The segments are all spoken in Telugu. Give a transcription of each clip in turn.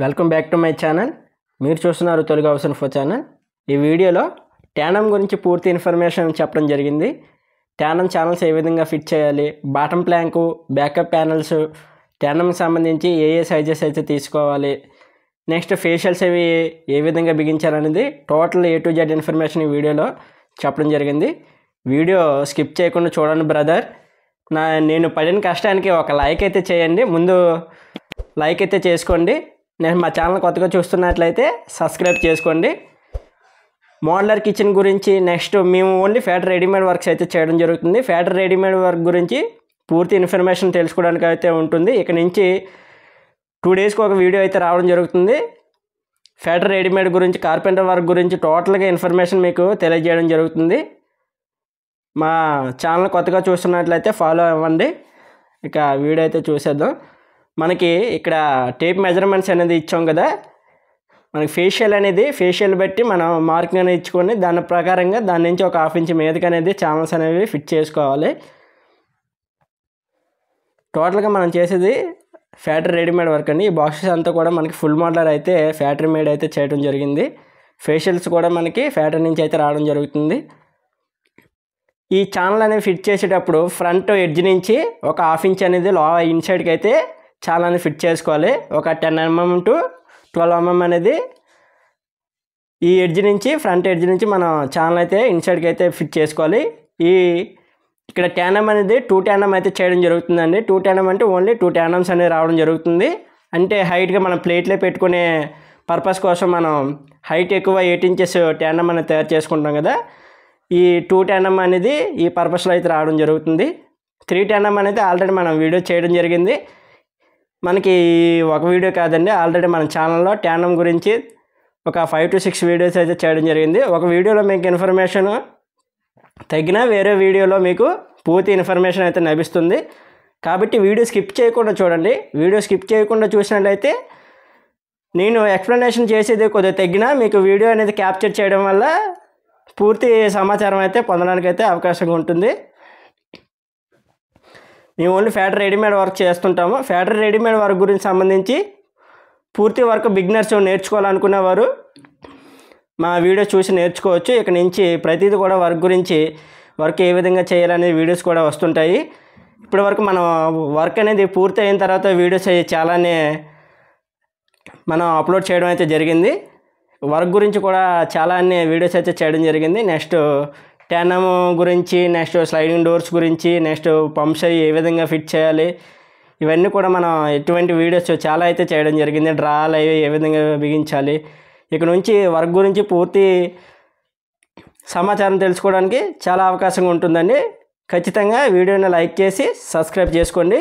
Welcome back to my channel. మీరు చూస్తున్నారు తెలుగు హౌస్ ఇన్ఫో ఛానల్. ఈ వీడియోలో ట్యానం గురించి పూర్తి ఇన్ఫర్మేషన్ చెప్పడం జరిగింది. ట్యానం ఛానల్స్ ఏ విధంగా ఫిట్ చేయాలి, బాటమ్ ప్లాంకు, బ్యాకప్ ప్యానల్స్, ట్యానంకి సంబంధించి ఏ సైజెస్ అయితే తీసుకోవాలి, నెక్స్ట్ ఫేషియల్స్ అవి ఏ విధంగా బిగించాలనేది total A to Z information ఈ వీడియోలో చెప్పడం జరిగింది. వీడియో స్కిప్ చేయకుండా చూడండి బ్రదర్. నేను పడిన కష్టానికి ఒక లైక్ అయితే చేయండి. ముందు లైక్ అయితే చేసుకోండి. నేను మా ఛానల్ కొత్తగా చూస్తున్నట్లయితే సబ్స్క్రైబ్ చేసుకోండి. మోడ్యులర్ కిచెన్ గురించి నెక్స్ట్ మేము ఓన్లీ ఫ్యాక్టరీ రెడీమేడ్ వర్క్స్ అయితే చేయడం జరుగుతుంది. ఫ్యాక్టరీ రెడీమేడ్ వర్క్ గురించి పూర్తి ఇన్ఫర్మేషన్ తెలుసుకోవడానికి అయితే ఉంటుంది. ఇక నుంచి 2 డేస్కి ఒక వీడియో అయితే రావడం జరుగుతుంది. ఫ్యాక్టరీ రెడీమేడ్ గురించి, కార్పెంటర్ వర్క్ గురించి టోటల్గా ఇన్ఫర్మేషన్ మీకు తెలియజేయడం జరుగుతుంది. మా ఛానల్ కొత్తగా చూస్తున్నట్లయితే ఫాలో అవ్వండి. ఇక వీడియో అయితే చూసేద్దాం. మనకి ఇక్కడ టేప్ మెజర్మెంట్స్ అనేది ఇచ్చాం కదా, మనకి ఫేషియల్ బట్టి మనం మార్కింగ్ అనేది ఇచ్చుకొని దాని ప్రకారంగా దాని నుంచి ఒక 1/2 ఇంచ్ మీదకి అనేది ఛానల్స్ అనేవి ఫిట్ చేసుకోవాలి. టోటల్గా మనం చేసేది ఫ్యాక్టరీ రెడీమేడ్ వర్క్ అండి. ఈ బాక్సెస్ అంతా కూడా మనకి ఫుల్ మోడలర్ అయితే ఫ్యాక్టరీ మేడ్ అయితే చేయడం జరిగింది. ఫేషియల్స్ కూడా మనకి ఫ్యాక్టరీ నుంచి అయితే రావడం జరుగుతుంది. ఈ ఛానల్ అనేది ఫిట్ చేసేటప్పుడు ఫ్రంట్ ఎడ్జ్ నుంచి ఒక 1/2 ఇంచ్ అనేది ఇన్సైడ్కి అయితే ఛానల్ అనేది ఫిట్ చేసుకోవాలి. ఒక 10 mm to 12 mm అనేది ఈ ఎడ్జ్ నుంచి, ఫ్రంట్ ఎడ్జ్ నుంచి మనం ఛానల్ అయితే ఇన్సైడ్కి అయితే ఫిట్ చేసుకోవాలి. ఇక్కడ ట్యానం అనేది 2 ట్యానం అయితే చేయడం జరుగుతుందండి. 2 ట్యానం అంటే ఓన్లీ 2 ట్యానమ్స్ అనేది రావడం జరుగుతుంది. అంటే హైట్గా మనం ప్లేట్లో పెట్టుకునే పర్పస్ కోసం మనం హైట్ ఎక్కువ 8 inches ట్యానం అనేది తయారు చేసుకుంటాం కదా, ఈ 2 ట్యానం అనేది ఈ పర్పస్లో అయితే రావడం జరుగుతుంది. 3 ట్యానం అనేది ఆల్రెడీ మనం వీడియో చేయడం జరిగింది. మనకి ఒక వీడియో కాదండి, ఆల్రెడీ మన ఛానల్లో ట్యానం గురించి ఒక 5 to 6 వీడియోస్ అయితే చేయడం జరిగింది. ఒక వీడియోలో మీకు ఇన్ఫర్మేషన్ తగ్గినా వేరే వీడియోలో మీకు పూర్తి ఇన్ఫర్మేషన్ అయితే లభిస్తుంది. కాబట్టి వీడియో స్కిప్ చేయకుండా చూడండి. వీడియో స్కిప్ చేయకుండా చూసినట్లయితే నేను ఎక్స్ప్లెనేషన్ చేసేది కొద్దిగా తగ్గినా మీకు వీడియో అనేది క్యాప్చర్ చేయడం వల్ల పూర్తి సమాచారం అయితే పొందడానికి అయితే అవకాశంగా ఉంటుంది. మేము ఓన్లీ ఫ్యాక్టరీ రెడీమేడ్ వర్క్ చేస్తుంటాము. ఫ్యాక్టరీ రెడీమేడ్ వర్క్ గురించి సంబంధించి పూర్తి వర్క్ బిగినర్స్ నేర్చుకోవాలనుకునేవారు మా వీడియో చూసి నేర్చుకోవచ్చు. ఇక నుంచి ప్రతిదీ కూడా వర్క్ ఏ విధంగా చేయాలనే వీడియోస్ కూడా వస్తుంటాయి. ఇప్పటి వరకు మనం వర్క్ అనేది పూర్తి అయిన తర్వాత వీడియోస్ చాలానే మనం అప్లోడ్ చేయడం అయితే జరిగింది. వర్క్ గురించి కూడా చాలా వీడియోస్ అయితే చేయడం జరిగింది. నెక్స్ట్ ట్యానం గురించి, నెక్స్ట్ స్లైడింగ్ డోర్స్ గురించి, నెక్స్ట్ పంప్స్ అవి ఏ విధంగా ఫిట్ చేయాలి, ఇవన్నీ కూడా మనం ఎటువంటి వీడియోస్ చాలా అయితే చేయడం జరిగింది. డ్రాలు అవి ఏ విధంగా బిగించాలి, ఇక నుంచి వర్క్ గురించి పూర్తి సమాచారం తెలుసుకోవడానికి చాలా అవకాశంగా ఉంటుందండి. ఖచ్చితంగా వీడియోని లైక్ చేసి సబ్స్క్రైబ్ చేసుకోండి.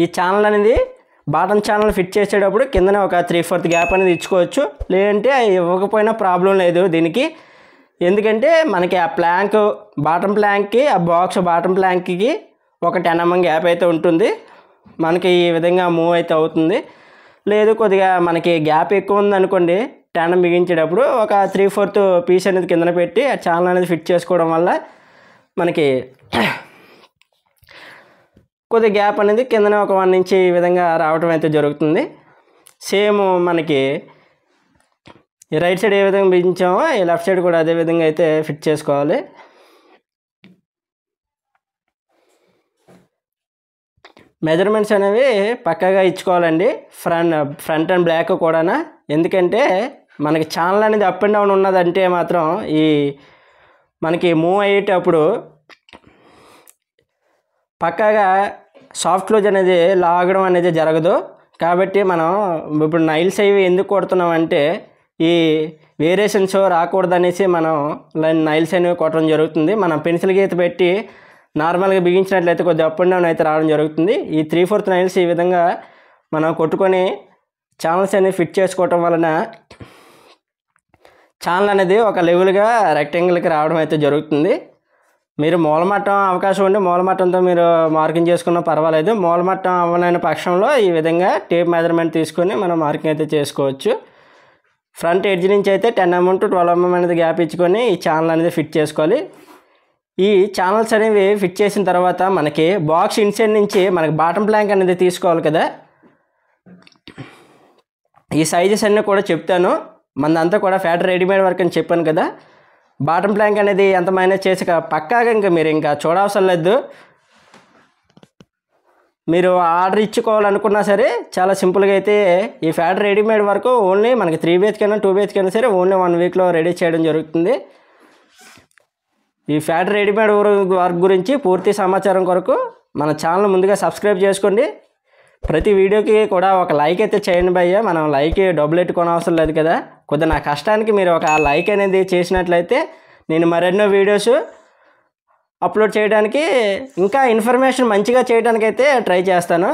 ఈ ఛానల్ అనేది బాటమ్ ఛానల్ ఫిట్ చేసేటప్పుడు కిందనే ఒక 3/4 గ్యాప్ అనేది ఇచ్చుకోవచ్చు. లేదంటే ఇవ్వకపోయినా ప్రాబ్లం లేదు దీనికి. ఎందుకంటే మనకి ఆ ప్లాంక్, బాటమ్ ప్లాంక్కి, ఆ బాక్స్ బాటమ్ ప్లాంక్కి ఒక 10 mm గ్యాప్ అయితే ఉంటుంది. మనకి ఈ విధంగా మూవ్ అయితే అవుతుంది. లేదు కొద్దిగా మనకి గ్యాప్ ఎక్కువ ఉందనుకోండి, ట్యానం బిగించేటప్పుడు ఒక 3/4 పీస్ అనేది కిందన పెట్టి ఆ ఛానల్ అనేది ఫిట్ చేసుకోవడం వల్ల మనకి కొద్దిగా గ్యాప్ అనేది కిందన ఒక 1 inch ఈ విధంగా రావడం అయితే జరుగుతుంది. సేమ్ మనకి ఈ రైట్ సైడ్ ఏ విధంగా బిగించామో ఈ లెఫ్ట్ సైడ్ కూడా అదే విధంగా అయితే ఫిట్ చేసుకోవాలి. మెజర్మెంట్స్ అనేవి పక్కాగా ఇచ్చుకోవాలండి, ఫ్రంట్ అండ్ బ్యాక్ కూడా. ఎందుకంటే మనకి ఛానల్ అనేది అప్ అండ్ డౌన్ ఉన్నదంటే మాత్రం మనకి మూవ్ అయ్యేటప్పుడు పక్కాగా సాఫ్ట్ క్లోజ్ అనేది లాగడం అనేది జరగదు. కాబట్టి మనం ఇప్పుడు నైల్స్ అవి ఎందుకు కొడుతున్నామంటే ఈ వేరియేషన్స్ రాకూడదనేసి మనం నైల్స్ అనేవి కొట్టడం జరుగుతుంది. మనం పెన్సిల్ గీత పెట్టి నార్మల్గా బిగించినట్లయితే కొద్దిగా అప్ అండ్ డౌన్ అయితే రావడం జరుగుతుంది. ఈ 3/4 నైల్స్ ఈ విధంగా మనం కొట్టుకొని ఛానల్స్ అనేవి ఫిట్ చేసుకోవటం వలన ఛానల్ అనేది ఒక లెవెల్గా రెక్టాంగిల్కి రావడం అయితే జరుగుతుంది. మీరు మూలమట్టం అవకాశం ఉండి మూలమట్టంతో మీరు మార్కింగ్ చేసుకున్నా పర్వాలేదు. మూలమట్టం అవ్వలేని పక్షంలో ఈ విధంగా టేప్ మెజర్మెంట్ తీసుకొని మనం మార్కింగ్ అయితే చేసుకోవచ్చు. ఫ్రంట్ ఎడ్జ్ నుంచి అయితే 10 mm to 12 mm అనేది గ్యాప్ ఇచ్చుకొని ఈ ఛానల్ అనేది ఫిట్ చేసుకోవాలి. ఈ ఛానల్స్ అనేవి ఫిట్ చేసిన తర్వాత మనకి బాక్స్ ఇన్సైడ్ నుంచి మనకి బాటమ్ ప్లాంక్ అనేది తీసుకోవాలి కదా. ఈ సైజెస్ అన్నీ కూడా చెప్తాను. మనదంతా కూడా ఫ్యాక్టరీ రెడీమేడ్ వర్క్ అని చెప్పాను కదా. బాటమ్ ప్లాంక్ అనేది ఎంత మైనస్ చేసి పక్కాగా ఇంకా మీరు ఇంకా చూడవసరం లేదు. మీరు ఆర్డర్ ఇచ్చుకోవాలనుకున్నా సరే చాలా సింపుల్గా అయితే ఈ ఫ్యాక్టరీ రెడీమేడ్ వరకు ఓన్లీ మనకి 3 BHK అయినా 2 BHK అయినా సరే ఓన్లీ 1 వీక్లో రెడీ చేయడం జరుగుతుంది. ఈ ఫ్యాక్టరీ రెడీమేడ్ వర్క్ గురించి పూర్తి సమాచారం కొరకు మన ఛానల్ ముందుగా సబ్స్క్రైబ్ చేసుకోండి. ప్రతి వీడియోకి కూడా ఒక లైక్ అయితే చేయండి భయ్య. మనం లైక్ డబ్బులు ఎట్టుకోని అవసరం లేదు కదా. కొద్దిగా నా కష్టానికి మీరు ఒక లైక్ అనేది చేసినట్లయితే నేను మరెన్నో వీడియోస్ అప్లోడ్ చేయడానికి ఇంకా ఇన్ఫర్మేషన్ మంచిగా చేయడానికి అయితే ట్రై చేస్తాను.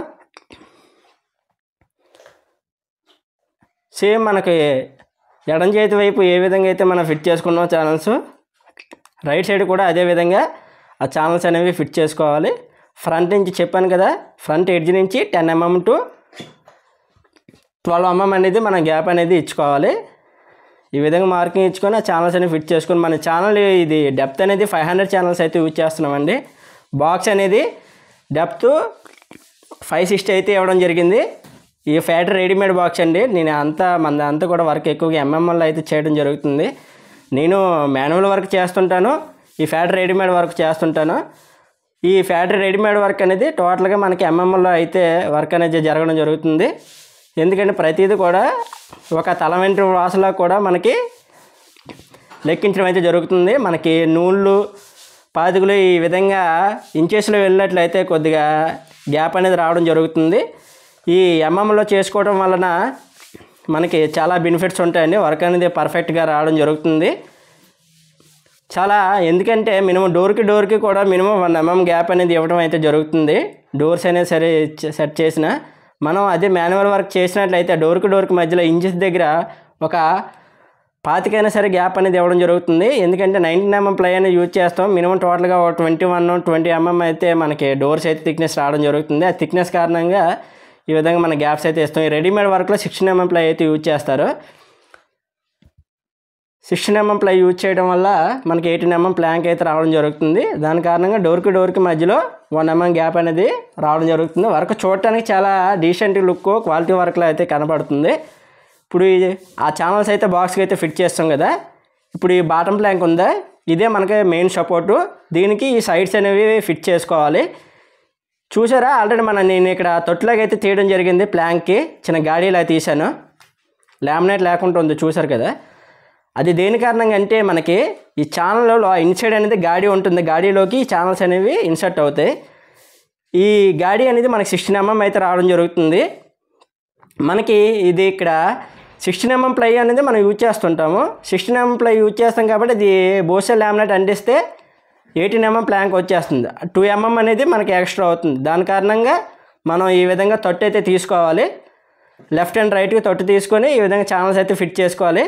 సేమ్ మనకి ఎడం చేతి వైపు ఏ విధంగా అయితే మనం ఫిట్ చేసుకున్నాం ఛానల్స్, రైట్ సైడ్ కూడా అదే విధంగా ఆ ఛానల్స్ అనేవి ఫిట్ చేసుకోవాలి. ఫ్రంట్ నుంచి చెప్పాను కదా, ఫ్రంట్ ఎడ్జ్ నుంచి 10 mm టు 12 mm అనేది మనం గ్యాప్ అనేది ఇచ్చుకోవాలి. ఈ విధంగా మార్కింగ్ ఇచ్చుకొని ఆ ఛానల్స్ అనేవి ఫిట్ చేసుకొని మన ఛానల్ ఇది డెప్త్ అనేది 500 ఛానల్స్ అయితే యూజ్ చేస్తున్నామండి. బాక్స్ అనేది డెప్త్ 560 అయితే ఇవ్వడం జరిగింది. ఈ ఫ్యాక్టరీ రెడీమేడ్ బాక్స్ అండి. నేను అంతా కూడా వర్క్ ఎక్కువగా ఎంఎంఎల్లో అయితే చేయడం జరుగుతుంది. నేను మాన్యువల్ వర్క్ చేస్తుంటాను, ఈ ఫ్యాక్టరీ రెడీమేడ్ వర్క్ చేస్తుంటాను. ఈ ఫ్యాక్టరీ రెడీమేడ్ వర్క్ అనేది టోటల్గా మనకి ఎంఎంఎల్లో అయితే వర్క్ అనేది జరగడం జరుగుతుంది. ఎందుకంటే ప్రతిదీ కూడా ఒక తల వెంట్రుక వాసలో కూడా మనకి లెక్కించడం అయితే జరుగుతుంది. మనకి నూళ్ళు పాతికలు ఈ విధంగా ఇంచెస్లో వెళ్ళినట్లయితే కొద్దిగా గ్యాప్ అనేది రావడం జరుగుతుంది. ఈ ఎంఎంలో చేసుకోవడం వలన మనకి చాలా బెనిఫిట్స్ ఉంటాయండి. వర్క్ అనేది పర్ఫెక్ట్గా రావడం జరుగుతుంది. చాలా ఎందుకంటే మినిమం డోర్కి కూడా మినిమం 1 mm గ్యాప్ అనేది ఇవ్వడం అయితే జరుగుతుంది. డోర్స్ అనేది సరే సెట్ చేసిన మనం అదే మాన్యువల్ వర్క్ చేసినట్లయితే డోర్కి మధ్యలో ఇంచెస్ దగ్గర ఒక 25 అయినా సరే గ్యాప్ అనేది ఇవ్వడం జరుగుతుంది. ఎందుకంటే 19 mm ప్లై అనేది యూజ్ చేస్తాం. మినిమం టోటల్గా 20 mm అయితే మనకి డోర్స్ అయితే థిక్నెస్ రావడం జరుగుతుంది. ఆ థిక్నెస్ కారణంగా ఈ విధంగా మన గ్యాప్స్ అయితే ఇస్తాం. ఈ రెడీమేడ్ వర్క్లో 16 mm ప్లై అయితే యూజ్ చేస్తారు. 16 mm ప్లై యూజ్ చేయడం వల్ల మనకి 18 mm ప్లాంక్ అయితే రావడం జరుగుతుంది. దాని కారణంగా డోర్కి మధ్యలో 1 mm గ్యాప్ అనేది రావడం జరుగుతుంది. వర్క్ చూడటానికి చాలా డీసెంట్ లుక్ క్వాలిటీ వర్క్లో అయితే కనబడుతుంది. ఇప్పుడు ఆ ఛానల్స్ అయితే బాక్స్కి అయితే ఫిట్ చేస్తాం కదా. ఇప్పుడు ఈ బాటమ్ ప్లాంక్ ఉందా, ఇదే మనకి మెయిన్ సపోర్టు. దీనికి ఈ సైడ్స్ అనేవి ఫిట్ చేసుకోవాలి. చూసారా ఆల్రెడీ నేను ఇక్కడ తొట్టులాగా అయితే తీయడం జరిగింది. ప్లాంక్కి చిన్న గాడీలా తీశాను, లామినేట్ లేకుండా ఉంది చూసారు కదా. అది దేని కారణంగా అంటే మనకి ఈ ఛానల్లో ఇన్సైడ్ అనేది గాడి ఉంటుంది. గాడీలోకి ఈ ఛానల్స్ అనేవి ఇన్సర్ట్ అవుతాయి. ఈ గాడి అనేది మనకి 16 mm అయితే రావడం జరుగుతుంది. మనకి ఇది ఇక్కడ 16 mm ప్లై అనేది మనం యూజ్ చేస్తుంటాము. 16 mm ప్లై యూజ్ చేస్తాం కాబట్టి ఇది బోసెల్ లామినేట్ అంటిస్తే 18 mm ప్లాంక్ వచ్చేస్తుంది. 2 mm అనేది మనకి ఎక్స్ట్రా అవుతుంది. దాని కారణంగా మనం ఈ విధంగా తొట్టు అయితే తీసుకోవాలి. లెఫ్ట్ అండ్ రైట్కి తొట్టు తీసుకొని ఈ విధంగా ఛానల్స్ అయితే ఫిట్ చేసుకోవాలి.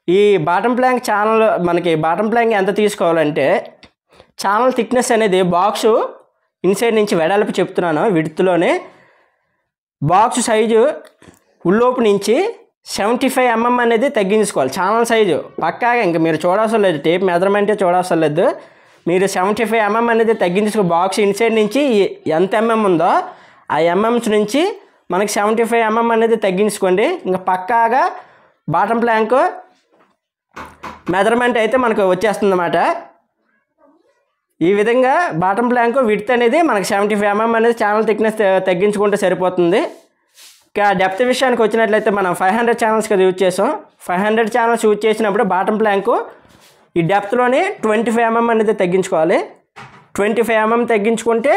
ఈ బాటమ్ ప్లాంక్ ఛానల్ మనకి బాటమ్ ప్లాంక్ ఎంత తీసుకోవాలంటే ఛానల్ థిక్నెస్ అనేది బాక్సు ఇన్సైడ్ నుంచి వెడల్పు చెప్తున్నాను విడ్త్లోనే. బాక్స్ సైజు ఉల్లోపు నుంచి 75 mm అనేది తగ్గించుకోవాలి. ఛానల్ సైజు పక్కాగా ఇంకా మీరు చూడవసరం లేదు, టేప్ మెజర్మెంటే చూడవసరం లేదు. మీరు 75 mm అనేది తగ్గించుకో. బాక్స్ ఇన్సైడ్ నుంచి ఎంత ఉందో ఆ ఎంఎంస్ నుంచి మనకి 75 mm అనేది తగ్గించుకోండి. ఇంకా పక్కాగా బాటమ్ ప్లాంక్ మెజర్మెంట్ అయితే మనకు వచ్చేస్తుంది అన్నమాట. ఈ విధంగా బాటమ్ ప్లాంక్ విడ్త్ అనేది మనకి 75 mm అనేది ఛానల్ థిక్నెస్ తగ్గించుకుంటే సరిపోతుంది. ఇంకా డెప్త్ విషయానికి వచ్చినట్లయితే మనం 500 ఛానల్స్ కదా యూజ్ చేసాం. 500 ఛానల్స్ యూజ్ చేసినప్పుడు బాటమ్ ప్లాంక్ ఈ డెప్త్లోనే 25 mm అనేది తగ్గించుకోవాలి. 25 mm తగ్గించుకుంటే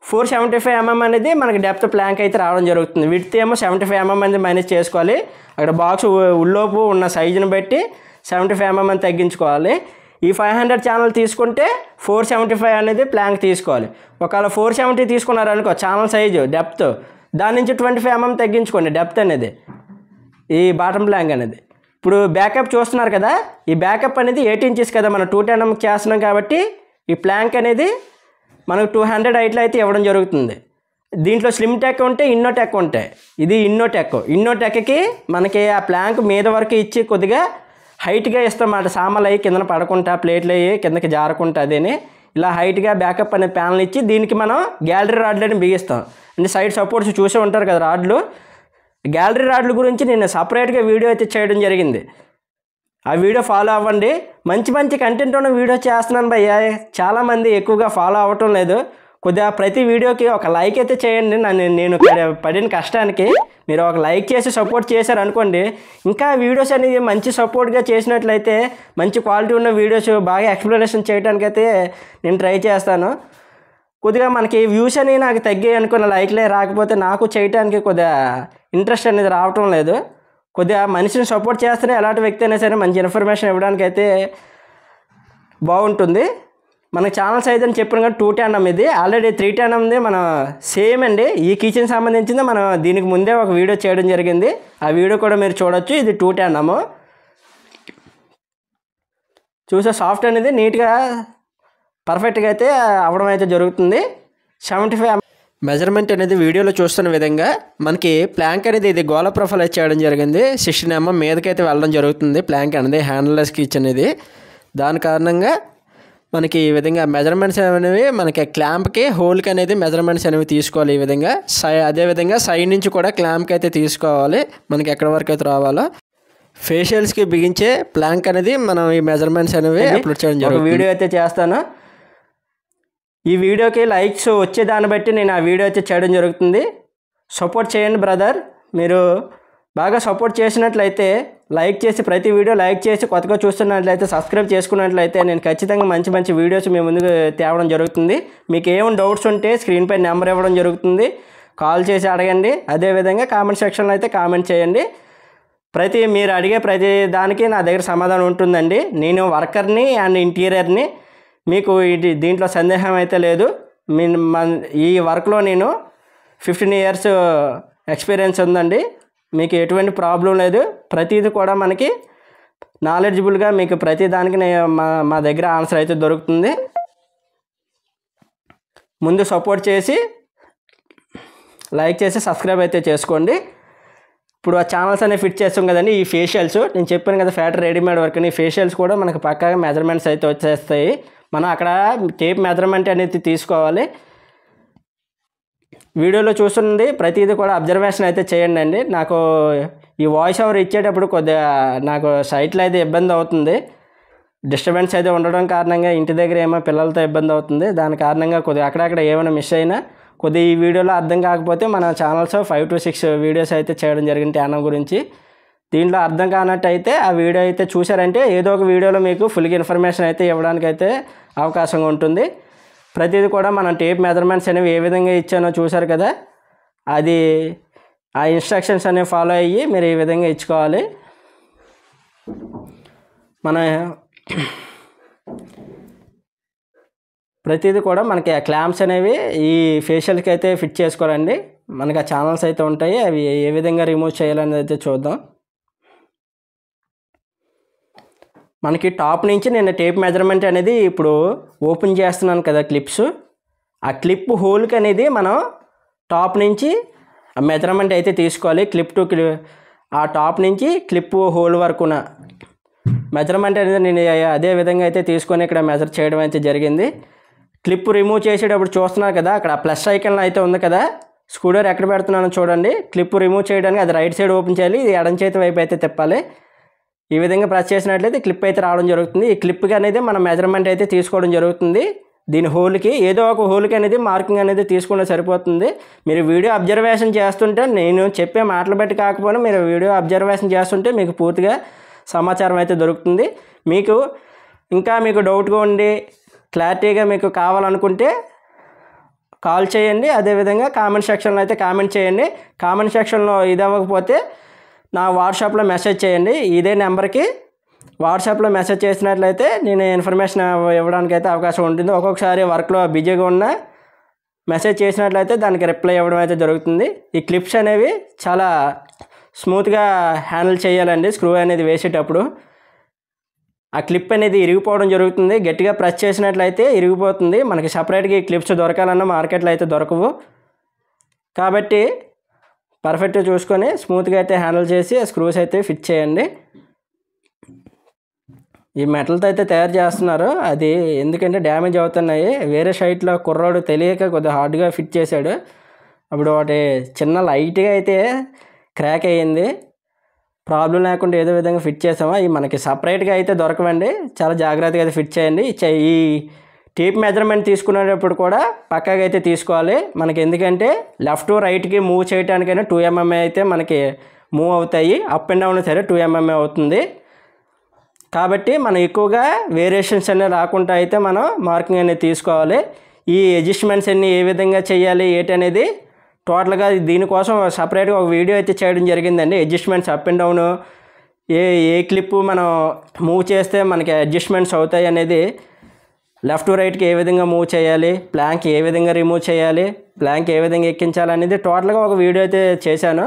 475 mm అనేది మనకి డెప్త్ ప్లాంక్ అయితే రావడం జరుగుతుంది. విడ్త్ ఏమో 75 mm అనేది మైనస్ చేసుకోవాలి. అక్కడ బాక్స్ ఉల్లోపు ఉన్న సైజుని బట్టి 75 mm అని తగ్గించుకోవాలి. ఈ 500 ఛానల్ తీసుకుంటే 475 అనేది ప్లాంక్ తీసుకోవాలి. ఒకవేళ 470 తీసుకున్నారనుకో ఛానల్ సైజు డెప్త్, దాని నుంచి 25 mm తగ్గించుకోండి డెప్త్ అనేది ఈ బాటమ్ ప్లాంక్ అనేది. ఇప్పుడు బ్యాకప్ చూస్తున్నారు కదా, ఈ బ్యాకప్ అనేది 8 inches కదా, మనం 210 mm చేస్తున్నాం కాబట్టి ఈ ప్లాంక్ అనేది మనకు 200 హైట్లో అయితే ఇవ్వడం జరుగుతుంది. దీంట్లో స్లిమ్ టెక్ ఉంటే ఇన్నో టెక్ ఉంటాయి. ఇది ఇన్నో టెక్కి మనకి ఆ ప్లాంక్ మీద వరకు ఇచ్చి కొద్దిగా హైట్గా ఇస్తామన్నమాట. సామాన్లు అయ్యి కిందన పడకుండా, ప్లేట్లు అయ్యి కిందకి జారకుండా అదేని ఇలా హైట్గా బ్యాకప్ అనే ప్యానల్ ఇచ్చి దీనికి మనం గ్యాలరీ రాడ్లని బిగిస్తాం. అంటే సైడ్ సపోర్ట్స్ చూసే ఉంటారు కదా రాడ్లు, గ్యాలరీ రాడ్ల గురించి నేను సపరేట్గా వీడియో అయితే చేయడం జరిగింది. ఆ వీడియో ఫాలో అవ్వండి. మంచి మంచి కంటెంట్ ఉన్న వీడియో చేస్తున్నాను భయ్యా. చాలామంది ఎక్కువగా ఫాలో అవ్వటం లేదు. కొద్దిగా ప్రతి వీడియోకి ఒక లైక్ అయితే చేయండి. నేను పడిన కష్టానికి మీరు ఒక లైక్ చేసి సపోర్ట్ చేశారు అనుకోండి, ఇంకా వీడియోస్ అనేది మంచి సపోర్ట్గా చేసినట్లయితే మంచి క్వాలిటీ ఉన్న వీడియోస్ బాగా ఎక్స్ప్లెనేషన్ చేయడానికైతే నేను ట్రై చేస్తాను. కొద్దిగా మనకి వ్యూస్ అని నాకు తగ్గాయి అనుకున్న, లైక్లే రాకపోతే నాకు చేయడానికి కొద్దిగా ఇంట్రెస్ట్ అనేది రావటం లేదు. కొద్దిగా మనిషిని సపోర్ట్ చేస్తేనే ఎలాంటి వ్యక్తి అయినా సరే మంచి ఇన్ఫర్మేషన్ ఇవ్వడానికి అయితే బాగుంటుంది. మన ఛానల్స్ అయితే అని చెప్పిన కానీ 210 ఇది ఆల్రెడీ 310 మనం సేమ్ అండి. ఈ కిచెన్ సంబంధించింది మనం దీనికి ముందే ఒక వీడియో చేయడం జరిగింది. ఆ వీడియో కూడా మీరు చూడొచ్చు. ఇది 210 చూసే సాఫ్ట్ అనేది నీట్గా పర్ఫెక్ట్గా అయితే అవ్వడం అయితే జరుగుతుంది. 75 మెజర్మెంట్ అనేది వీడియోలో చూస్తున్న విధంగా మనకి ప్లాంక్ అనేది ఇది గోళ ప్రొఫైల్ అయితే చేయడం జరిగింది. 16 mm మీదకైతే వెళ్ళడం జరుగుతుంది. ప్లాంక్ అనేది హ్యాండ్లెస్ కిచెన్ ఇది. దాని కారణంగా మనకి ఈ విధంగా మెజర్మెంట్స్ అనేవి మనకి క్లాంప్కి హోల్కి అనేది మెజర్మెంట్స్ అనేవి తీసుకోవాలి. ఈ విధంగా అదేవిధంగా సైడ్ నుంచి కూడా క్లాంప్కి అయితే తీసుకోవాలి. మనకి ఎక్కడి వరకు అయితే రావాలో ఫేషియల్స్కి బిగించే ప్లాంక్ అనేది మనం ఈ మెజర్మెంట్స్ అనేవి అప్లోడ్ చేయడం జరుగుతుంది. వీడియో అయితే చేస్తాను. ఈ వీడియోకి లైక్స్ వచ్చే దాన్ని బట్టి నేను ఆ వీడియో అయితే చేయడం జరుగుతుంది. సపోర్ట్ చేయండి బ్రదర్. మీరు బాగా సపోర్ట్ చేసినట్లయితే లైక్ చేసి ప్రతి వీడియో లైక్ చేసి కొత్తగా చూస్తున్నట్లయితే సబ్స్క్రైబ్ చేసుకున్నట్లయితే నేను ఖచ్చితంగా మంచి మంచి వీడియోస్ మీ ముందుకు తేవడం జరుగుతుంది. మీకు ఏమైనా డౌట్స్ ఉంటే స్క్రీన్పై నెంబర్ ఇవ్వడం జరుగుతుంది. కాల్ చేసి అడగండి. అదేవిధంగా కామెంట్ సెక్షన్లో అయితే కామెంట్ చేయండి. మీరు అడిగే ప్రతి దానికి నా దగ్గర సమాధానం ఉంటుందండి. నేను వర్కర్ని అండ్ ఇంటీరియర్ని. మీకు దీంట్లో సందేహం అయితే లేదు. ఈ వర్క్లో నేను 15 years ఎక్స్పీరియన్స్ ఉందండి. మీకు ఎటువంటి ప్రాబ్లం లేదు. ప్రతిదీ కూడా మనకి నాలెడ్జబుల్గా మీకు ప్రతి దానికి మా దగ్గర ఆన్సర్ అయితే దొరుకుతుంది. ముందు సపోర్ట్ చేసి లైక్ చేసి సబ్స్క్రైబ్ అయితే చేసుకోండి. ఇప్పుడు ఆ ఛానల్స్ అనేవి ఫిట్ చేస్తాం కదండి. ఈ ఫేషియల్స్ నేను చెప్పాను కదా, ఫ్యాక్టరీ రెడీమేడ్ వర్క్ అని. ఫేషియల్స్ కూడా మనకు పక్కాగా మెజర్మెంట్స్ అయితే వచ్చేస్తాయి. మనం అక్కడ టేప్ మెజర్మెంట్ అనేది తీసుకోవాలి. వీడియోలో చూస్తుంది ప్రతిదీ కూడా అబ్జర్వేషన్ అయితే చేయండి అండి. నాకు ఈ వాయిస్ ఓవర్ ఇచ్చేటప్పుడు కొద్దిగా నాకు సైట్లో అయితే ఇబ్బంది అవుతుంది. డిస్టర్బెన్స్ అయితే ఉండడం కారణంగా ఇంటి దగ్గర ఏమో పిల్లలతో ఇబ్బంది అవుతుంది. దాని కారణంగా కొద్దిగా అక్కడక్కడ ఏమైనా మిస్ అయినా కొద్దిగా ఈ వీడియోలో అర్థం కాకపోతే మన ఛానల్స్ 5 to 6 వీడియోస్ అయితే చేయడం జరిగింది ట్యానం గురించి. దీంట్లో అర్థం కానట్టయితే ఆ వీడియో అయితే చూసారంటే ఏదో ఒక వీడియోలో మీకు ఫుల్గా ఇన్ఫర్మేషన్ అయితే ఇవ్వడానికి అయితే అవకాశంగా ఉంటుంది. ప్రతిదీ కూడా మనం టేప్ మెజర్మెంట్స్ అనేవి ఏ విధంగా ఇచ్చానో చూసారు కదా, అది ఆ ఇన్స్ట్రక్షన్స్ అనేవి ఫాలో అయ్యి మీరు ఈ విధంగా ఇచ్చుకోవాలి. మన ప్రతిదీ కూడా మనకి ఆ క్లాంప్స్ అనేవి ఈ ఫేషియల్కి అయితే ఫిట్ చేసుకోవాలండి. మనకి ఆ ఛానల్స్ అయితే ఉంటాయి. అవి ఏ విధంగా రిమూవ్ చేయాలనేది అయితే చూద్దాం. మనకి టాప్ నుంచి నేను టేప్ మెజర్మెంట్ అనేది ఇప్పుడు ఓపెన్ చేస్తున్నాను కదా క్లిప్స్. ఆ క్లిప్ హోల్కి అనేది మనం టాప్ నుంచి మెజర్మెంట్ అయితే తీసుకోవాలి. క్లిప్ టు ఆ టాప్ నుంచి క్లిప్ హోల్ వరకున మెజర్మెంట్ అనేది నేను అదే విధంగా అయితే తీసుకొని ఇక్కడ మెజర్ చేయడం అయితే జరిగింది. క్లిప్ రిమూవ్ చేసేటప్పుడు చూస్తున్నారు కదా, అక్కడ ప్లస్ ఐకాన్ అయితే ఉంది కదా, స్క్రూడ్రైవర్ ఎక్కడ పెడుతున్నానో చూడండి. క్లిప్ రిమూవ్ చేయడానికి అది రైట్ సైడ్ ఓపెన్ చేయాలి, ఇది ఎడం చేతి వైపు అయితే తిప్పాలి. ఈ విధంగా ప్రెస్ చేసినట్లయితే క్లిప్ అయితే రావడం జరుగుతుంది. ఈ క్లిప్కి అనేది మనం మెజర్మెంట్ అయితే తీసుకోవడం జరుగుతుంది. దీని హోల్కి ఏదో ఒక హోల్కి అనేది మార్కింగ్ అనేది తీసుకుంటే సరిపోతుంది. మీరు వీడియో అబ్జర్వేషన్ చేస్తుంటే, నేను చెప్పే మాటలు బట్టి కాకపోయినా మీరు వీడియో అబ్జర్వేషన్ చేస్తుంటే మీకు పూర్తిగా సమాచారం అయితే దొరుకుతుంది. మీకు ఇంకా మీకు డౌట్గా ఉండి క్లారిటీగా మీకు కావాలనుకుంటే కాల్ చేయండి. అదేవిధంగా కామెంట్ సెక్షన్లో అయితే కామెంట్ చేయండి. కామెంట్ సెక్షన్లో ఇది అవ్వకపోతే నా వాట్సాప్లో మెసేజ్ చేయండి. ఇదే నెంబర్కి వాట్సాప్లో మెసేజ్ చేసినట్లయితే నేను ఇన్ఫర్మేషన్ ఇవ్వడానికి అయితే అవకాశం ఉంటుంది. ఒక్కొక్కసారి వర్క్లో బిజీగా ఉన్న మెసేజ్ చేసినట్లయితే దానికి రిప్లై ఇవ్వడం అయితే జరుగుతుంది. ఈ క్లిప్స్ అనేవి చాలా స్మూత్గా హ్యాండిల్ చేయాలండి. స్క్రూ అనేది వేసేటప్పుడు ఆ క్లిప్ అనేది ఇరిగిపోవడం జరుగుతుంది. గట్టిగా ప్రెస్ చేసినట్లయితే ఇరిగిపోతుంది. మనకి సపరేట్గా ఈ క్లిప్స్ దొరకాలన్నా మార్కెట్లో అయితే దొరకవు. కాబట్టి పర్ఫెక్ట్గా చూసుకొని స్మూత్గా అయితే హ్యాండిల్ చేసి స్క్రూస్ అయితే ఫిట్ చేయండి. ఈ మెటల్తో అయితే తయారు చేస్తున్నారు, అది ఎందుకంటే డ్యామేజ్ అవుతున్నాయి. వేరే సైట్లో కుర్రాడు తెలియక కొద్దిగా హార్డ్గా ఫిట్ చేశాడు. అప్పుడు వాటి చిన్న లైట్గా అయితే క్రాక్ అయ్యింది. ప్రాబ్లం లేకుండా ఏదో విధంగా ఫిట్ చేసాము. అవి మనకి సపరేట్గా అయితే దొరకవండి, చాలా జాగ్రత్తగా అయితే ఫిట్ చేయండి. ఈ టేప్ మెజర్మెంట్ తీసుకునేటప్పుడు కూడా పక్కాగా అయితే తీసుకోవాలి మనకి, ఎందుకంటే లెఫ్ట్ రైట్కి మూవ్ చేయడానికైనా 2 mm అయితే మనకి మూవ్ అవుతాయి. అప్ అండ్ డౌన్ సరే 2 mm అవుతుంది. కాబట్టి మనం ఎక్కువగా వేరియేషన్స్ అనేవి రాకుండా అయితే మనం మార్కింగ్ అనేది తీసుకోవాలి. ఈ అడ్జస్ట్మెంట్స్ అన్నీ ఏ విధంగా చేయాలి ఏంటనేది టోటల్గా దీనికోసం సపరేట్గా ఒక వీడియో అయితే చేయడం జరిగిందండి. Adjustments up and down A clip మనం మూవ్ చేస్తే మనకి అడ్జస్ట్మెంట్స్ అవుతాయి అనేది, లెఫ్ట్ రైట్కి ఏ విధంగా మూవ్ చేయాలి, ప్లాంక్ ఏ విధంగా రిమూవ్ చేయాలి, ప్లాంక్ ఏ విధంగా ఎక్కించాలి అనేది టోటల్గా ఒక వీడియో అయితే చేశాను.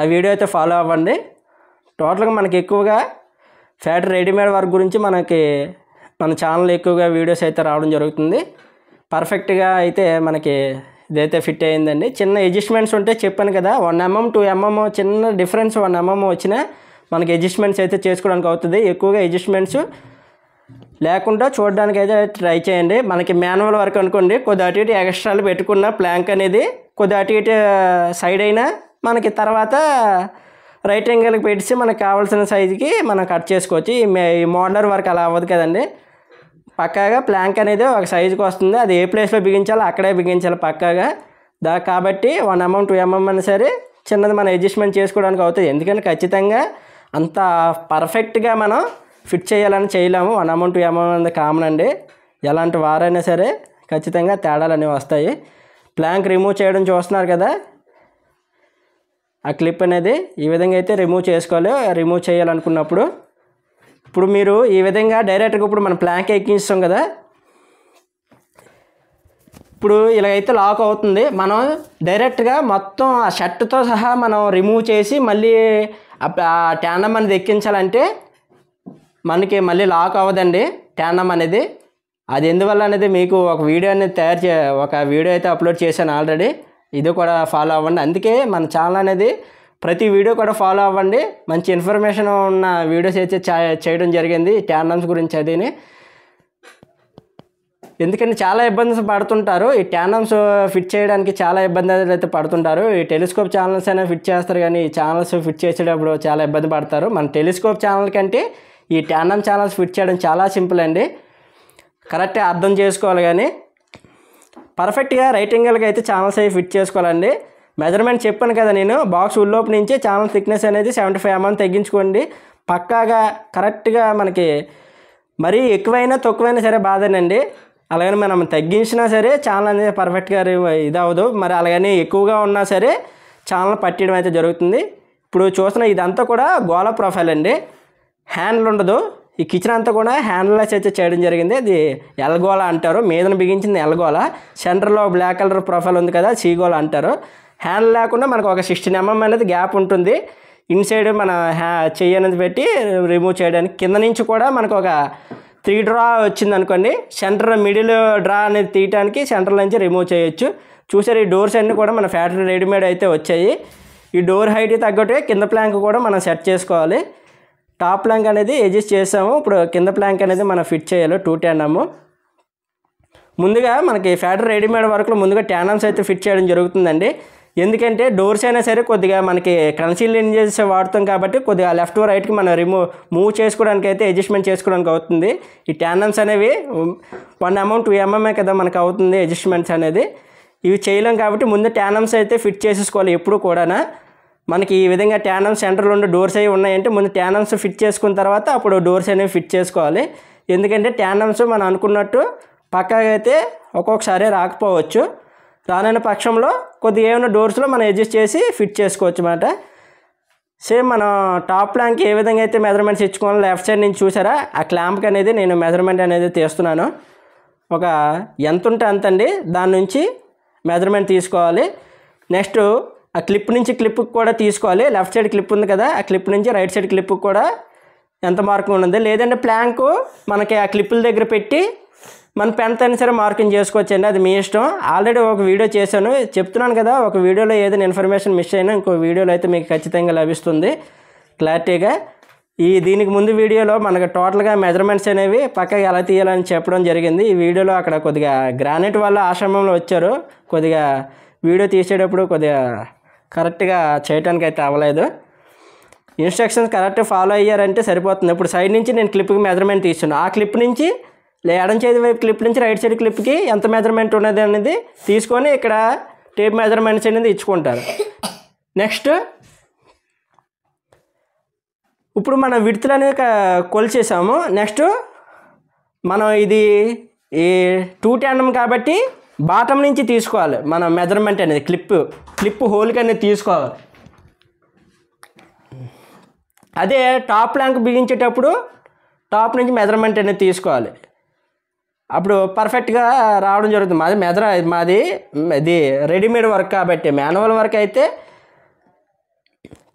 ఆ వీడియో అయితే ఫాలో అవ్వండి. టోటల్గా మనకి ఎక్కువగా ఫ్యాక్టరీ రెడీమేడ్ వర్క్ గురించి మన ఛానల్ ఎక్కువగా వీడియోస్ అయితే రావడం జరుగుతుంది. పర్ఫెక్ట్గా అయితే మనకి ఇదైతే ఫిట్ అయ్యిందండి. చిన్న అడ్జస్ట్మెంట్స్ ఉంటే చెప్పాను కదా, 1 mm 2 mm చిన్న డిఫరెన్స్ 1 mm వచ్చినా మనకి అడ్జస్ట్మెంట్స్ అయితే చేసుకోవడానికి అవుతుంది. ఎక్కువగా అడ్జస్ట్మెంట్స్ లేకుండా చూడడానికి అయితే ట్రై చేయండి. మనకి మాన్యువల్ వర్క్ అనుకోండి, కొద్ది అటు ఇటు ఎక్స్ట్రాలు పెట్టుకున్న ప్లాంక్ అనేది కొద్ది అటు ఇటు సైడ్ అయినా మనకి తర్వాత రైట్ యాంగిల్కి పెట్టి మనకు కావాల్సిన సైజుకి మనం కట్ చేసుకోవచ్చు. ఈ మోడలర్ వర్క్ అలా అవ్వదు కదండి, పక్కాగా ప్లాంక్ అనేది ఒక సైజుకి వస్తుంది. అది ఏ ప్లేస్లో బిగించాలో అక్కడే బిగించాలి పక్కాగా. కాబట్టి 1 mm 2 mm అయినా సరే చిన్నది మనం అడ్జస్ట్మెంట్ చేసుకోవడానికి అవుతుంది. ఎందుకంటే ఖచ్చితంగా అంత పర్ఫెక్ట్గా మనం ఫిట్ చేయాలని చేయలేము. 1 mm 2 mm అనేది కామన్ అండి. ఎలాంటి వారైనా సరే ఖచ్చితంగా తేడాలు అనేవి వస్తాయి. ప్లాంక్ రిమూవ్ చేయడం చూస్తున్నారు కదా, ఆ క్లిప్ అనేది ఈ విధంగా అయితే రిమూవ్ చేసుకోవాలి. రిమూవ్ చేయాలనుకున్నప్పుడు ఇప్పుడు మీరు ఈ విధంగా డైరెక్ట్గా ఇప్పుడు మనం ప్లాంక్ ఎక్కిస్తాం కదా, ఇప్పుడు ఇలాగైతే లాక్ అవుతుంది. మనం డైరెక్ట్గా మొత్తం ఆ షర్ట్తో సహా మనం రిమూవ్ చేసి మళ్ళీ ఆ ట్యాండమ్ అనేది ఎక్కించాలంటే మనకి మళ్ళీ లాక్ అవ్వదండి ట్యాండమ్ అనేది. అది ఎందువల్ల అనేది మీకు ఒక వీడియో అనేది ఒక వీడియో అయితే అప్లోడ్ చేశాను ఆల్రెడీ, ఇది కూడా ఫాలో అవ్వండి. అందుకే మన ఛానల్ అనేది ప్రతి వీడియో కూడా ఫాలో అవ్వండి. మంచి ఇన్ఫర్మేషన్ ఉన్న వీడియోస్ అయితే చేయడం జరిగింది ట్యాండమ్స్ గురించి. అదిని ఎందుకంటే చాలా ఇబ్బంది పడుతుంటారు, ఈ ట్యాండమ్స్ ఫిట్ చేయడానికి చాలా ఇబ్బందులు అయితే పడుతుంటారు. ఈ టెలిస్కోప్ ఛానల్స్ అయినా ఫిట్ చేస్తారు, కానీ ఈ ఛానల్స్ ఫిట్ చేసేటప్పుడు చాలా ఇబ్బంది పడతారు. మన టెలిస్కోప్ ఛానల్ కంటే ఈ ట్యాండమ్ ఛానల్స్ ఫిట్ చేయడం చాలా సింపుల్ అండి. కరెక్ట్గా అర్థం చేసుకోవాలి, కానీ పర్ఫెక్ట్గా రైట్ యాంగిల్కి అయితే ఛానల్స్ అవి ఫిట్ చేసుకోవాలండి. మెజర్మెంట్ చెప్పాను కదా నేను, బాక్స్ ఉల్లోపు నుంచి ఛానల్ థిక్నెస్ అనేది 75 mm తగ్గించుకోండి. పక్కాగా కరెక్ట్గా మనకి మరీ ఎక్కువైనా తక్కువైనా సరే బాధేనండి. అలాగని మనం తగ్గించినా సరే ఛానల్ అనేది పర్ఫెక్ట్గా ఇది అవ్వదు. మరి అలాగని ఎక్కువగా ఉన్నా సరే ఛానల్ పట్టడం అయితే జరుగుతుంది. ఇప్పుడు చూసిన ఇదంతా కూడా గోళ ప్రొఫైల్ అండి, హ్యాండిల్ ఉండదు. ఈ కిచెన్ అంతా కూడా హ్యాండిల్లెస్ అయితే చేయడం జరిగింది. అది ఎల్గోళ అంటారు, మీదన బిగించింది ఎల్గోళ, సెంటర్లో బ్లాక్ కలర్ ప్రొఫైల్ ఉంది కదా సీగోళ అంటారు. హ్యాండిల్ లేకుండా మనకు ఒక 16 mm అనేది గ్యాప్ ఉంటుంది. ఇన్సైడ్ మన చెయ్యి అనేది పెట్టి రిమూవ్ చేయడానికి. కింద నుంచి కూడా మనకు ఒక 3 డ్రా వచ్చింది అనుకోండి, సెంటర్ మిడిల్ డ్రా అనేది తీయడానికి సెంటర్ నుంచి రిమూవ్ చేయొచ్చు. చూసారు, ఈ డోర్స్ అన్నీ కూడా మన ఫ్యాక్టరీ రెడీమేడ్ అయితే వచ్చాయి. ఈ డోర్ హైట్ తగ్గట్టే కింద ప్లాంక్ కూడా మనం సెట్ చేసుకోవాలి. టాప్ ప్లాంక్ అనేది అడ్జస్ట్ చేసాము, ఇప్పుడు కింద ప్లాంక్ అనేది మనం ఫిట్ చేయాలి 2 ట్యాండమ్. ముందుగా మనకి ఫ్యాక్టరీ రెడీమేడ్ వర్క్లో ముందుగా ట్యాండమ్స్ అయితే ఫిట్ చేయడం జరుగుతుందండి. ఎందుకంటే డోర్స్ అయినా సరే కొద్దిగా మనకి కన్సీల్ ఇంజెస్ వాడుతాం కాబట్టి కొద్దిగా లెఫ్ట్ రైట్కి మనం మూవ్ చేసుకోవడానికి అయితే అడ్జస్ట్మెంట్ చేసుకోవడానికి అవుతుంది. ఈ ట్యాండమ్స్ అనేవి 1 mm 2 mm కదా మనకు అవుతుంది అడ్జస్ట్మెంట్స్ అనేది. ఇవి చేయలేం కాబట్టి ముందు ట్యాండమ్స్ అయితే ఫిట్ చేసేసుకోవాలి ఎప్పుడు కూడా. మనకి ఈ విధంగా ట్యాండమ్స్ సెంటర్లో ఉండే డోర్స్ అవి ఉన్నాయంటే ముందు ట్యాండమ్స్ ఫిట్ చేసుకున్న తర్వాత అప్పుడు డోర్స్ అనేవి ఫిట్ చేసుకోవాలి. ఎందుకంటే ట్యాండమ్స్ మనం అనుకున్నట్టు పక్కాగా అయితే ఒక్కొక్కసారి రాకపోవచ్చు. రానైన పక్షంలో కొద్దిగా ఏమైనా డోర్స్లో మనం అడ్జస్ట్ చేసి ఫిట్ చేసుకోవచ్చు అన్నమాట. సేమ్ మనం టాప్ ప్లాంక్ ఏ విధంగా అయితే మెజర్మెంట్స్ ఇచ్చుకోవాలో లెఫ్ట్ సైడ్ నుంచి చూసారా, ఆ క్లాంప్కి అనేది నేను మెజర్మెంట్ అనేది తీస్తున్నాను. ఒక ఎంత ఉంటే అంత అండి, దాని నుంచి మెజర్మెంట్ తీసుకోవాలి. నెక్స్ట్ ఆ క్లిప్ నుంచి క్లిప్కి కూడా తీసుకోవాలి. లెఫ్ట్ సైడ్ క్లిప్ ఉంది కదా, ఆ క్లిప్ నుంచి రైట్ సైడ్ క్లిప్కి కూడా ఎంత మార్కింగ్ ఉన్నది. లేదంటే ప్లాంకు మనకి ఆ క్లిప్పుల దగ్గర పెట్టి మన పెన్తో అయినా సరే మార్కింగ్ చేసుకోవచ్చండి, అది మీ ఇష్టం. ఆల్రెడీ ఒక వీడియో చేశాను, చెప్తున్నాను కదా, ఒక వీడియోలో ఏదైనా ఇన్ఫర్మేషన్ మిస్ అయినా ఇంకో వీడియోలో అయితే మీకు ఖచ్చితంగా లభిస్తుంది క్లారిటీగా. దీనికి ముందు వీడియోలో మనకు టోటల్గా మెజర్మెంట్స్ అనేవి పక్కగా ఎలా తీయాలని చెప్పడం జరిగింది. ఈ వీడియోలో అక్కడ కొద్దిగా గ్రానైట్ వల్ల ఆశ్రమంలో వచ్చారు, కొద్దిగా వీడియో తీసేటప్పుడు కొద్దిగా కరెక్ట్గా చేయడానికి అయితే అవ్వలేదు. ఇన్స్ట్రక్షన్స్ కరెక్ట్గా ఫాలో అయ్యారంటే సరిపోతుంది. ఇప్పుడు సైడ్ నుంచి నేను క్లిప్కి మెజర్మెంట్ తీసుకున్నాను. ఆ క్లిప్ నుంచి ఎడం చేతి వైపు క్లిప్ నుంచి రైట్ సైడ్ క్లిప్కి ఎంత మెజర్మెంట్ ఉన్నది అనేది తీసుకొని ఇక్కడ టేప్ మెజర్మెంట్స్ అనేది ఇచ్చుకుంటారు. నెక్స్ట్ ఇప్పుడు మనం విడ్త్లు అనేది కొలిచేసాము. నెక్స్ట్ మనం ఇది ఈ 210 mm కాబట్టి బాటం నుంచి తీసుకోవాలి మనం మెజర్మెంట్ అనేది. క్లిప్ హోల్కి అనేది తీసుకోవాలి. అదే టాప్ ల్యాంక్ బిగించేటప్పుడు టాప్ నుంచి మెజర్మెంట్ అనేది తీసుకోవాలి. అప్పుడు పర్ఫెక్ట్గా రావడం జరుగుతుంది. మాది ఇది రెడీమేడ్ వర్క్ కాబట్టి మాన్యువల్ వర్క్ అయితే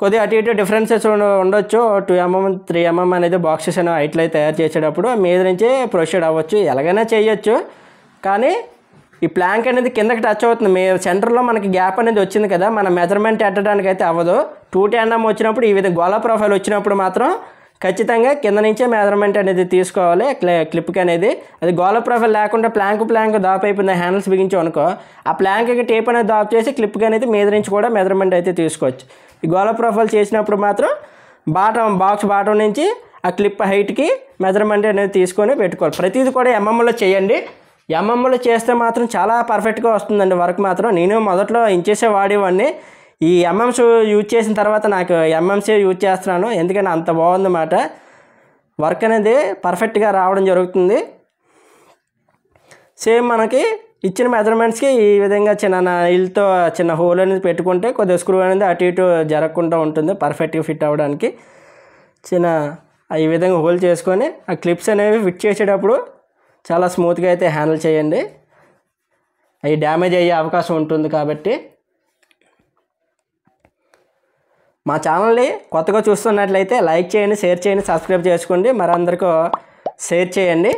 కొద్దిగా అటు ఇటు డిఫరెన్సెస్ ఉండొచ్చు. 2 mm 3 mm అనేది బాక్సెస్ అనేవి హైట్లో తయారు చేసేటప్పుడు మీద నుంచే ప్రొసీడ్ అవ్వచ్చు, ఎలాగైనా చేయొచ్చు. కానీ ఈ ప్లాంక్ అనేది కిందకి టచ్ అవుతుంది. సెంటర్లో మనకి గ్యాప్ అనేది వచ్చింది కదా, మన మెజర్మెంట్ ఎట్టడానికి అయితే అవ్వదు. 210 mm వచ్చినప్పుడు ఈ విధంగా గోళ ప్రొఫైల్ వచ్చినప్పుడు మాత్రం ఖచ్చితంగా కింద నుంచే మెజర్మెంట్ అనేది తీసుకోవాలి క్లిప్కి అనేది. అది గోళ ప్రొఫైల్ లేకుండా ప్లాంక్ దాప్ అయిపోయింది హ్యాండిల్స్ బిగించాం అనుకో, ఆ ప్లాంక్కి టేప్ అనేది దాప్ చేసి క్లిప్కి అనేది మీద నుంచి కూడా మెజర్మెంట్ అయితే తీసుకోవచ్చు. ఈ గోళ ప్రొఫైల్ చేసినప్పుడు మాత్రం బాక్స్ బాటం నుంచి ఆ క్లిప్ హైట్కి మెజర్మెంట్ అనేది తీసుకొని పెట్టుకోవాలి. ప్రతిదీ కూడా ఎంఎంలో చేయండి. ఎంఎంలో చేస్తే మాత్రం చాలా పర్ఫెక్ట్గా వస్తుందండి వర్క్ మాత్రం. నేను మొదట్లో ఇంచెసే వాడేవాడిని. ఈ ఎంఎంస్ యూజ్ చేసిన తర్వాత నాకు ఎంఎంసే యూజ్ చేస్తున్నాను, ఎందుకంటే అంత బాగుందన్నమాట. వర్క్ అనేది పర్ఫెక్ట్గా రావడం జరుగుతుంది. సేమ్ మనకి ఇచ్చిన మెజర్మెంట్స్కి ఈ విధంగా ఇల్తో చిన్న హోల్ అనేది పెట్టుకుంటే కొద్దిగా స్క్రూ అనేది అటు ఇటు జరగకుండా ఉంటుంది పర్ఫెక్ట్గా ఫిట్ అవ్వడానికి. ఈ విధంగా హోల్ చేసుకొని ఆ క్లిప్స్ అనేవి ఫిట్ చేసేటప్పుడు చాలా స్మూత్గా అయితే హ్యాండిల్ చేయండి. అవి డ్యామేజ్ అయ్యే అవకాశం ఉంటుంది కాబట్టి. మా ఛానల్ని కొత్తగా చూస్తున్నట్లయితే లైక్ చేయండి, షేర్ చేయండి, సబ్స్క్రైబ్ చేసుకోండి, మరందరికీ షేర్ చేయండి.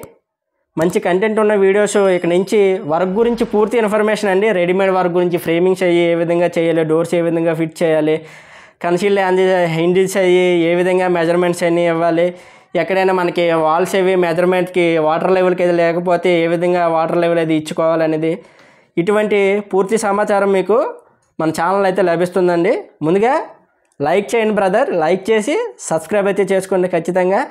మంచి కంటెంట్ ఉన్న వీడియోస్ ఇక్కడ నుంచి వర్క్ గురించి పూర్తి ఇన్ఫర్మేషన్ అండి. రెడీమేడ్ వర్క్ గురించి ఫ్రేమింగ్స్ అయ్యి ఏ విధంగా చేయాలి, డోర్స్ ఏ విధంగా ఫిట్ చేయాలి, కన్సీల్ హిండిల్స్ అయ్యి ఏ విధంగా మెజర్మెంట్స్ అన్నీ ఇవ్వాలి, ఎక్కడైనా మనకి వాల్స్ అవి మెజర్మెంట్కి వాటర్ లెవెల్కి అది లేకపోతే ఏ విధంగా వాటర్ లెవెల్ అది ఇచ్చుకోవాలనేది, ఇటువంటి పూర్తి సమాచారం మీకు మన ఛానల్ అయితే లభిస్తుందండి. ముందుగా లైక్ చేయండి బ్రదర్, లైక్ చేసి సబ్స్క్రైబ్ అయితే చేసుకోండి ఖచ్చితంగా.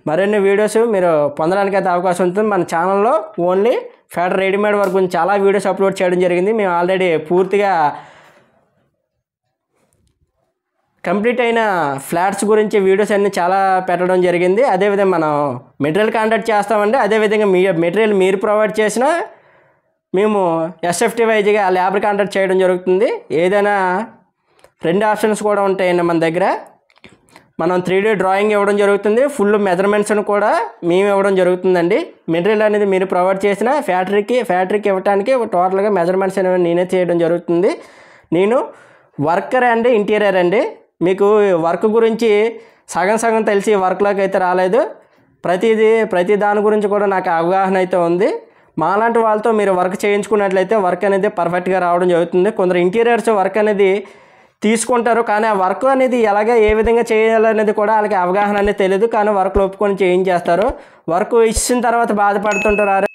మరిన్ని వీడియోస్ మీరు పొందడానికి అయితే అవకాశం ఉంటుంది. మన ఛానల్లో ఓన్లీ ఫెడరల్ రెడీమేడ్ వర్క్ గురించి చాలా వీడియోస్ అప్లోడ్ చేయడం జరిగింది. మేము ఆల్రెడీ పూర్తిగా కంప్లీట్ అయిన ఫ్లాట్స్ గురించి వీడియోస్ అన్నీ చాలా పెట్టడం జరిగింది. అదేవిధంగా మనం మెటీరియల్ కాంటాక్ట్ చేస్తామండి. అదేవిధంగా మీ మెటీరియల్ మీరు ప్రొవైడ్ చేసినా మేము ఎస్ఎఫ్టీ వైజ్గా లేబర్ కాంటాక్ట్ చేయడం జరుగుతుంది. ఏదైనా 2 ఆప్షన్స్ కూడా ఉంటాయండి మన దగ్గర. మనం 3D డ్రాయింగ్ ఇవ్వడం జరుగుతుంది, ఫుల్ మెజర్మెంట్స్ని కూడా మేము ఇవ్వడం జరుగుతుందండి. మెటీరియల్ అనేది మీరు ప్రొవైడ్ చేసిన ఫ్యాక్టరీకి ఇవ్వడానికి టోటల్గా మెజర్మెంట్స్ అనేవి నేనే చేయడం జరుగుతుంది. నేను వర్కర్ అండి, ఇంటీరియర్ అండి. మీకు వర్క్ గురించి సగం తెలిసి వర్క్లోకి అయితే రాలేదు. ప్రతి దాని గురించి కూడా నాకు అవగాహన అయితే ఉంది. మాలాంటి వాళ్ళతో మీరు వర్క్ చేయించుకున్నట్లయితే వర్క్ అనేది పర్ఫెక్ట్గా రావడం జరుగుతుంది. కొందరు ఇంటీరియర్స్ వర్క్ అనేది తీసుకుంటారు, కానీ ఆ వర్క్ అనేది ఏ విధంగా చేయాలనేది కూడా వాళ్ళకి అవగాహన అనేది తెలియదు. కానీ వర్క్లో ఒప్పుకొని చేయించేస్తారు. వర్క్ ఇచ్చిన తర్వాత బాధపడుతుంటారు,